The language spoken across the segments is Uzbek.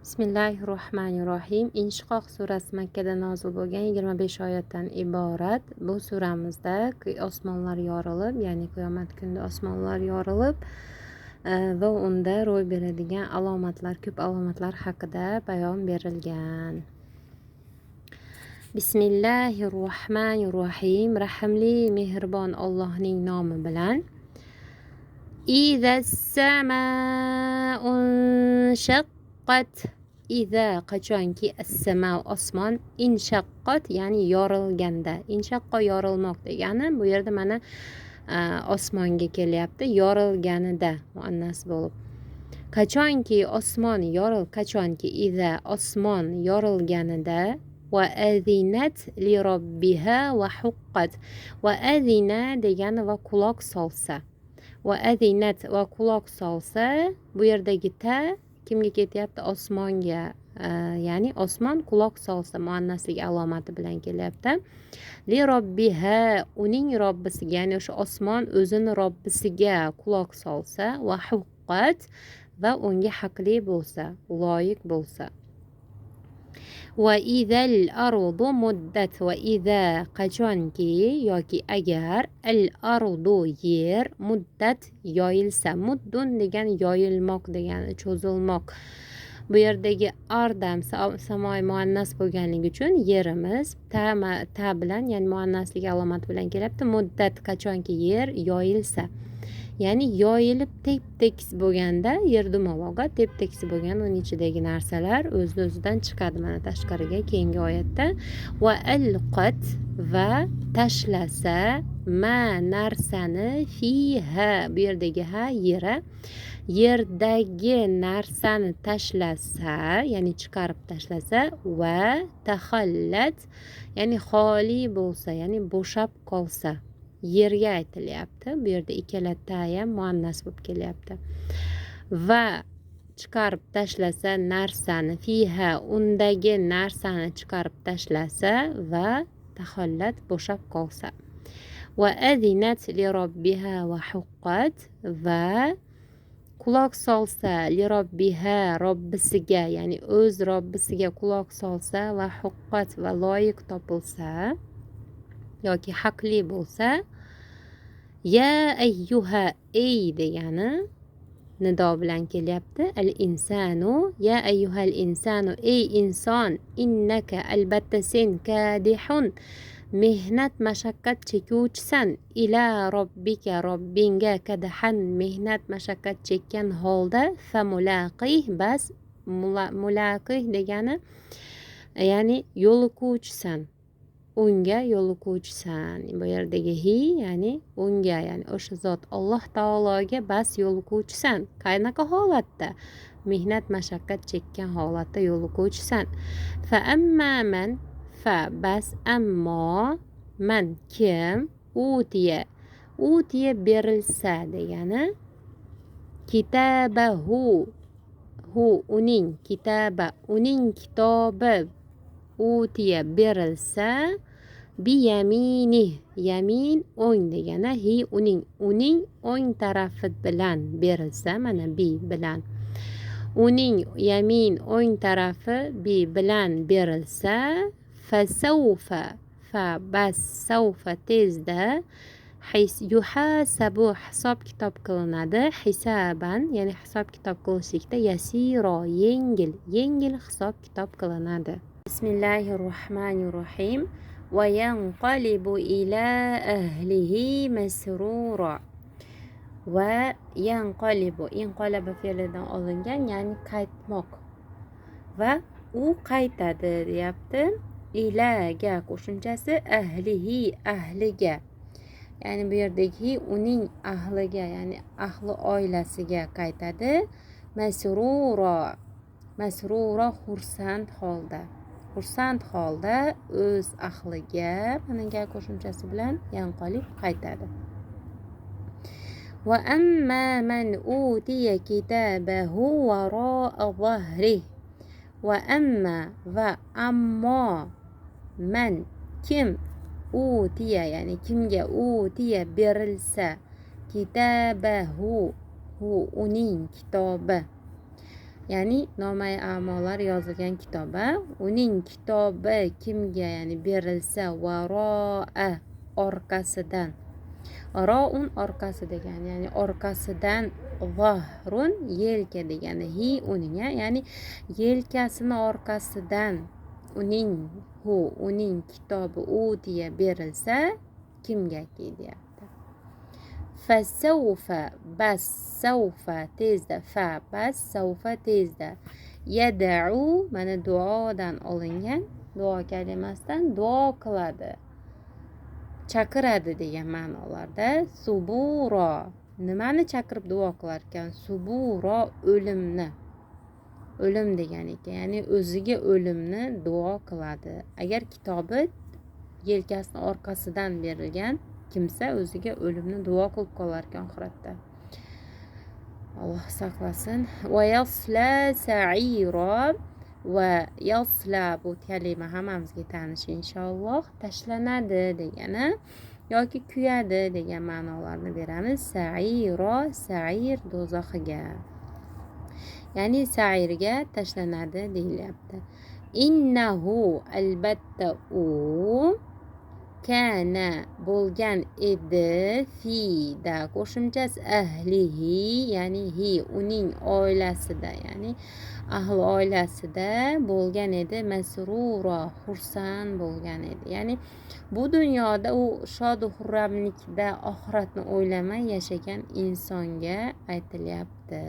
Bismillahirrohmanirrohim. Inshiqoq surasi Makkada nozil bo'lgan 25 oyatdan iborat. Bu suramizda osmonlar yorilib, ya'ni qiyomat kunida osmonlar yorilib va unda ro'y beradigan alomatlar, ko'p alomatlar haqida bayon berilgan. Bismillahirrohmanirrohim. Rahimli, mehribon Allohning nomi bilan. Izas samaa'un shaqqat. Iza qachonki as-sama osmon inshaqqat ya'ni yorilganda. Inshaqqo yorilmoq degani bu yerda mana osmonga kelyapti. Yorilganida muannas bo'lib. Qachonki osmon qachonki iza osmon yorilganida va azinat li robbiha va huqqat. Va azina degani va quloq solsa. Va azinat va quloq solsa, bu yerdagi ta kimga ketyapti? Osmonga. Ya'ni osmon quloq solsa muannasligi alomati bilan kelyapti. Li robbiha uning robbisiga, ya'ni o'sha osmon o'zini robbisiga quloq solsa va huqqat va unga haqli bo'lsa, loyiq bo'lsa. Va izal ardu muddat va iza qachonki yoki agar al ardu yer muddat yoyilsa. Muddun degani yoyilmoq degani, cho'zilmoq. Bu yerdagi ardam samoy muannas bo'lganligi uchun yerimiz ta bilan, ya'ni muannaslik alomati bilan kelyapti. Muddat qachonki yer yoyilsa. Ya'ni yoyilib tep-tekis bo'lganda, yer dumaloqqa tep-tekis bo'lgan uning ichidagi narsalar o'z-o'zidan chiqadi mana tashqariga keyingi oyatda. Va alqat va tashlasa ma narsani fiha, bu yerdagi ha yerdagi narsani tashlasa, ya'ni chiqarib tashlasa va tahallat ya'ni xoli bo'lsa, ya'ni bo'shab qolsa. Yerga aytilyapti. Bu yerda ikkala ta ham muannas bo'lib kelyapti. Va chiqarib tashlasa narsani fiha undagi narsani chiqarib tashlasa va tahallat bo'shab qolsa. Va azinat li robbiha va huqqat va quloq solsa li robbiha robbisiga, ya'ni o'z robbisiga quloq solsa va huqqat va loyiq topilsa yoki haqli bo'lsa. Ya ayyuha ey degani nido bilan kelyapti. Al insanu ya ayyuhal insanu ey inson innaka albatta sen kadihun mehnat mashaqqat chekuvchisan ila robbika robbinga kadahan mehnat mashaqqat chekkan holda fa mulaqih bas mulaqih degani ya'ni yo'liquvchisan. Unga yo'liquvchisan. Bu yerdagi hi ya'ni unga, ya'ni o'sha zot Alloh taologa bas yo'liquvchisan. Qanaqa holatda? Mehnat mashaqqat chekkan holatda yo'liquvchisan. Fa amma man fa bas ammo man kim utiya berilsa degani kitabahu uning kitaba uning kitobi utiya berilsa biyamini yamin o'ng degani hi uning o'ng tarafi bilan berilsa mana bi bilan uning yamin o'ng tarafi bi bilan berilsa fasawfa fa bas sawfa tezda yuhasabu hisob kitob qilinadi hisaban ya'ni hisob kitob qilishlikda yasiro yengil hisob kitob qilinadi. Bismillahirrohmanirrohim. Va yanqalibu ila ahlihi masrura. Va yanqalibu inqalaba fe'lidan olingan, ya'ni qaytmoq. Va u qaytadi deyapti. Ilaga qo'shimchasi ahlihi ahliga. Ya'ni bu yerdagi uning ahliga, ya'ni ahli oilasiga qaytadi. Masrura xursand holda o'z ahliga mana ga qo'shimchasi bilan yanqolib qaytadi. Va amma man utiya kitabahu wara'a zahri. Va amma va ammo man kim utiya ya'ni kimga utiya berilsa kitabahu uning kitobi ya'ni nomai a'molar yozilgan kitobi. Uning kitobi kimga ya'ni berilsa varoa orqasidan, roun orqasi degani, ya'ni orqasidan, zahrun yelka degani, hi uning, ya'ni yelkasini orqasidan uning kitobi utiya berilsa kimgaki deyapti. Fasawfa, bas, savfa tezda, fa bas, savfa tezda, yad'u mana duodan olingan, duo kalimasidan duo qiladi, chaqiradi degan ma'nolarda. Suburo, nimani chaqirib duo qilar ekan? Suburo, o'limni, o'lim degan ekan, ya'ni o'ziga o'limni duo qiladi. Agar kitobi yelkasini orqasidan berilgan kimsa o'ziga o'limni duo qilib qolar ekan oxiratda. Alloh saqlasin. Va yasla sa'ira, va yasla bu kalima hammamizga tanish inshaalloh. Tashlanadi degani yoki kuyadi degan ma'nolarni beramiz. Sa'ira, sa'ir do'zaxiga, ya'ni sa'irga tashlanadi deyilyapti. Innahu, albatta u, kana bo'lgan edi, fida qo'shimchasi, ahlihi ya'ni hi uning oilasida, ya'ni ahli oilasida bo'lgan edi, masrura xursand bo'lgan edi, ya'ni bu dunyoda u shodu xurramlikda oxiratni o'ylamay yashagan insonga aytilyapti.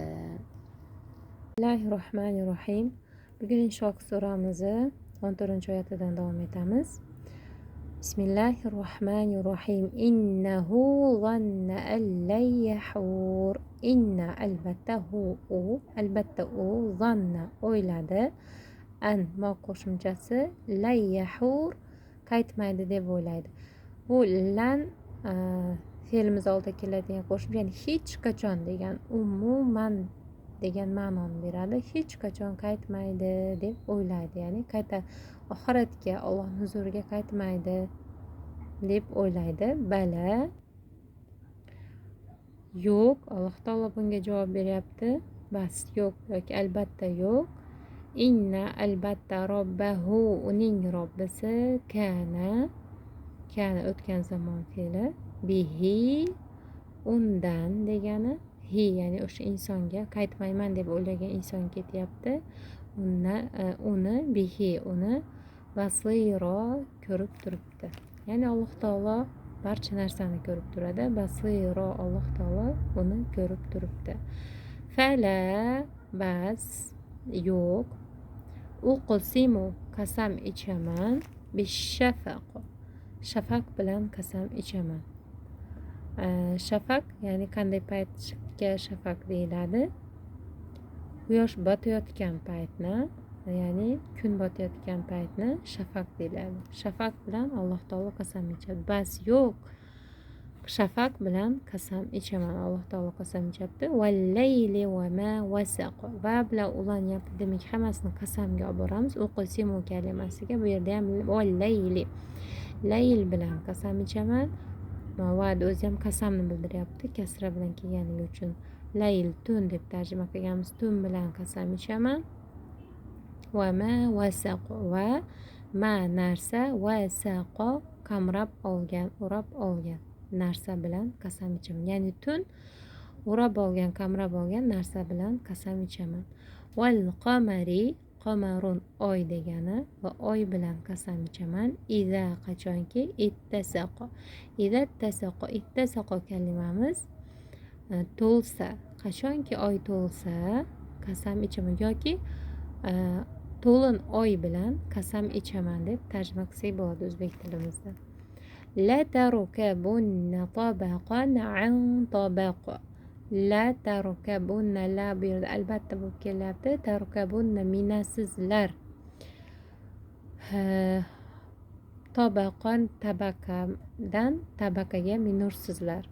Bismillahirrohmanirrohim. Bugun Inshoq suramizni 14-oyatidan davom etamiz. Bismillahirrohmanirrohim. Innahu zanna an lan yahur. Inna, albatta, u zanna o'yladi, an ma qo'shimchasi, lan yahur qaytmaydi deb o'ylaydi. Bu lan fe'limiz oldida keladigan qo'shimcha, ya'ni hech qachon degan, umuman degan ma'noni beradi. Hech qachon qaytmaydi deb o'ylaydi, ya'ni oxiratga, Allohning huzuriga qaytmaydi deb o'ylaydi. Bala, yo'q, Alloh taolo bunga javob beryapti. Bas, yo'q yoki albatta yo'q. Inna, albatta, robbahu uning robbisi, kana o'tgan zamon fe'li, bihi undan degani, hi ya'ni o'sha insonga, qaytmayman deb o'ylagan inson ketyapti. Uni bihi uni, basiro ko'rib turibdi, ya'ni Alloh taolo barcha narsani ko'rib turadi. Basiro, Alloh taolo uni ko'rib turibdi. Fala, bas, yo'q. Uqsimu, qasam ichaman, bishafaq, shafaq bilan qasam ichaman. Shafaq ya'ni qanday paytga shafaq deyiladi? Quyosh botayotgan paytni, ya'ni kun botayotgan paytni shafaq deyiladi. Shafaq bilan Alloh taolo qasam ichadi. Bas, yo'q, shafaq bilan qasam ichaman, Alloh taolo qasam ichyapti. Vallayli va ma wasaq, va bilan ulanyapti, demak hammasini qasamga olib boramiz. Uqsimu kalimasiga bu yerda ham vallayli, layl bilan qasam ichaman. Va'da o'zi ham qasamni bildiryapti, kasra bilan kelganligi uchun. Layl, tun deb tarjima qilganmiz. Tun bilan qasam ichaman. Va ma wasaq, va ma narsa, wasaqo qamrab olgan, o'rab olgan narsa bilan qasam ichaman. Ya'ni tun o'rab olgan, qamrab olgan narsa bilan qasam ichaman. Val qamari, qamarun oy degani, va oy bilan qasam ichaman. Iza, qachonki, ittasaqo, ittasaqo kalimamiz to'lsa, qachonki oy to'lsa qasam ichaman, yoki to'lin oy bilan qasam ichaman deb tarjima qilsak bo'ladi o'zbek tilimizda. La tarkabunna tabaqan an tabaq. La tarkabunna, la bu yerda albatta bo'lib kelyapti. Tarkabunna, minasizlar. Tabaqan, tabaqadan tabaqaga minursizlar.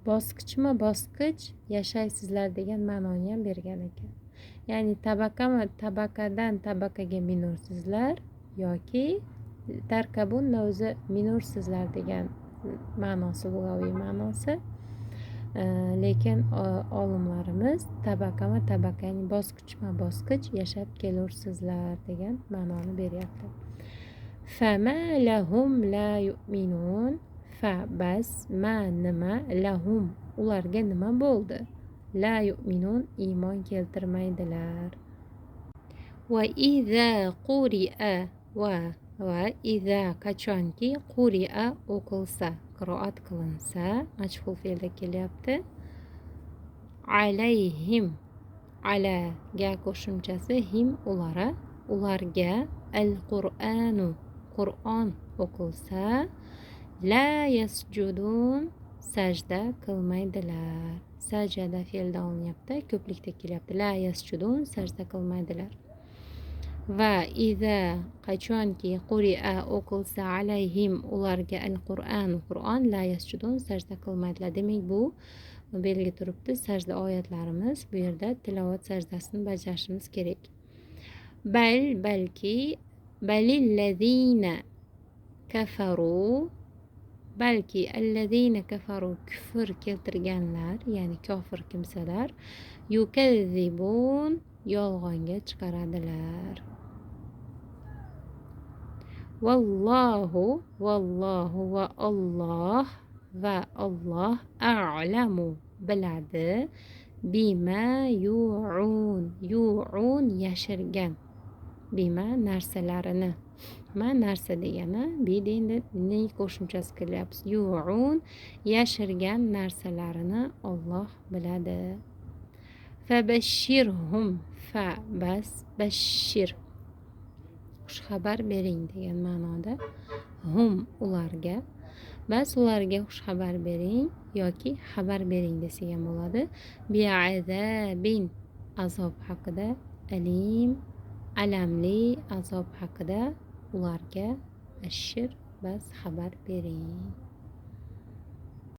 Bosqichma bosqich yashaysizlar degan ma'noni ham bergan ekan. Ya'ni tabaqadan tabaqaga minursizlar, yoki tarkabunna o'zi minursizlar degan ma'nosi, lug'aviy ma'nosi. lekin olimlarimiz tabaqama tabaqa, ya'ni bosqichma bosqich yashab kelursizlar degan ma'noni beryapti. Fama lahum la yu'minun. Fa bas ma nima, lahum ularga nima bo'ldi? La yu'minun iymon keltirmaydilar. Va iza quri'a va iza qachonki quri'a o'qilsa, qiroat qilinsa, majhul fe'lda kelyapti. Alayhim, alaga qo'shimchasi him ularga al-Qur'anu Qur'on o'qilsa, la yasjudun sajda qilmaydilar. Sajada fe'lda olinyapti, ko'plikda kelyapti. La yasjudun sajda qilmaydilar. Va iza qachonki quri'a o'qilsa alayhim ularga al-Qur'an Qur'on la yasjudun sajda qilmaydilar. Demak bu belgi turibdi, sajda oyatlarimiz. Bu yerda tilovat sajdasini bajarishimiz kerak. Balki balillazina kafaru, balki allazina kafaru kufr keltirganlar, ya'ni kofir kimsalar, yukazzibun yolg'onga chiqaradilar. Vallohu va Alloh a'lamu biladi, bima yu'un yashirgan, bima narsalarini. Ma narsa degani bida endi ne qo'shimchasi qilyapmiz. Yu'un yashirgan narsalarini Alloh biladi. Fabashshirhum, fa bas bashshir xushxabar bering degan ma'noda. Hum ularga, bas ularga xushxabar bering yoki xabar bering desak ham bo'ladi. Bi'azabin azob haqida, alim alamli azob haqida ularga ashir bas xabar bering.